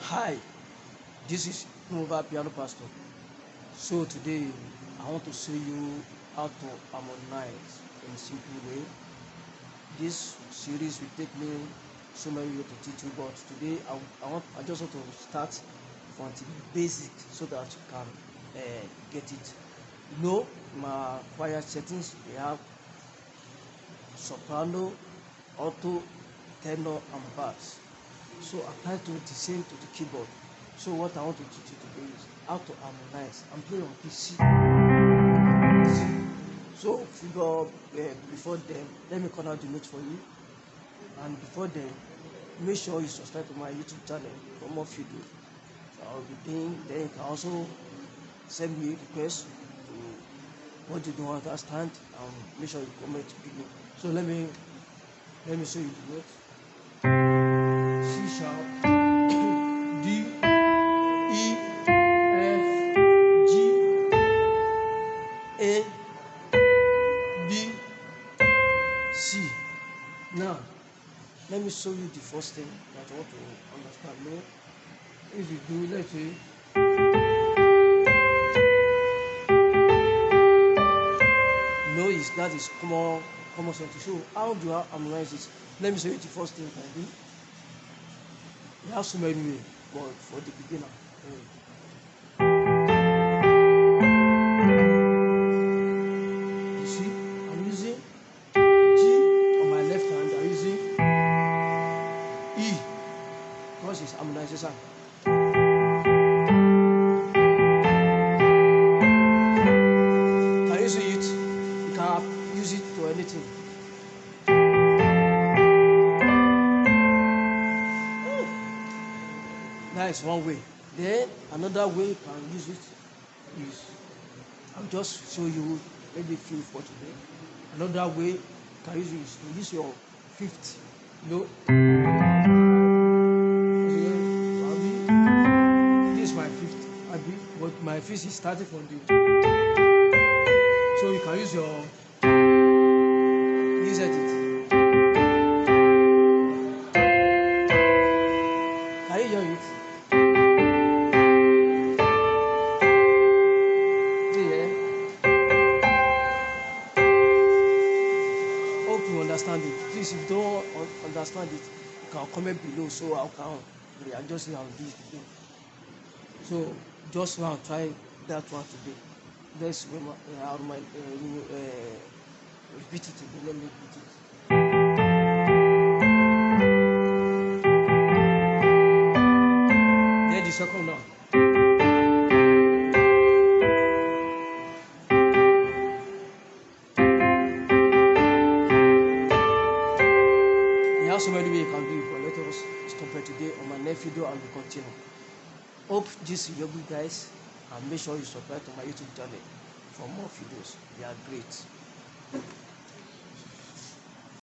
Hi, this is Nova Piano Pastor. So today I want to show you how to harmonize in a simple way. This series will take me so many years to teach you, but today I just want to start from the basic so that you can get it. You know, my choir settings, they have soprano, alto, tenor, and bass. So apply to the same to the keyboard. So what I want to teach you today is how to harmonize. I'm playing on PC. So before then, let me call out the notes for you. And before then, make sure you subscribe to my YouTube channel for more videos. So I'll be doing. Then you can also send me requests to what you don't understand, and make sure you comment below. So let me show you the notes. C sharp, D, E, F, G, A, B, C. Now, let me show you the first thing that I want to understand. No, if you do, let's say, no, that is common sense. So how do I harmonize this? Let me show you the first thing I do. You have so many ways, but for the beginner. You see, I'm using G on my left hand, I'm using E because it's harmonization. Can you see it? You can use it to anything. That is one way. Then another way you can use it is, I'll just show you maybe few for today. Another way you can use it is to use your fifth. You know, this is my fifth, but my fifth is starting from the. So you can use your. Use it. Can you hear it? Understand it. Please, if you don't understand it, you can comment below so I can readjust it and do it again. So just now try that one today. Let's remember repeat it again. Let me repeat it. Then the second now. So many ways you can do it, but let us stop here today. On my next video, I will continue. Hope this will help you guys, and make sure you subscribe to my YouTube channel for more videos. They are great.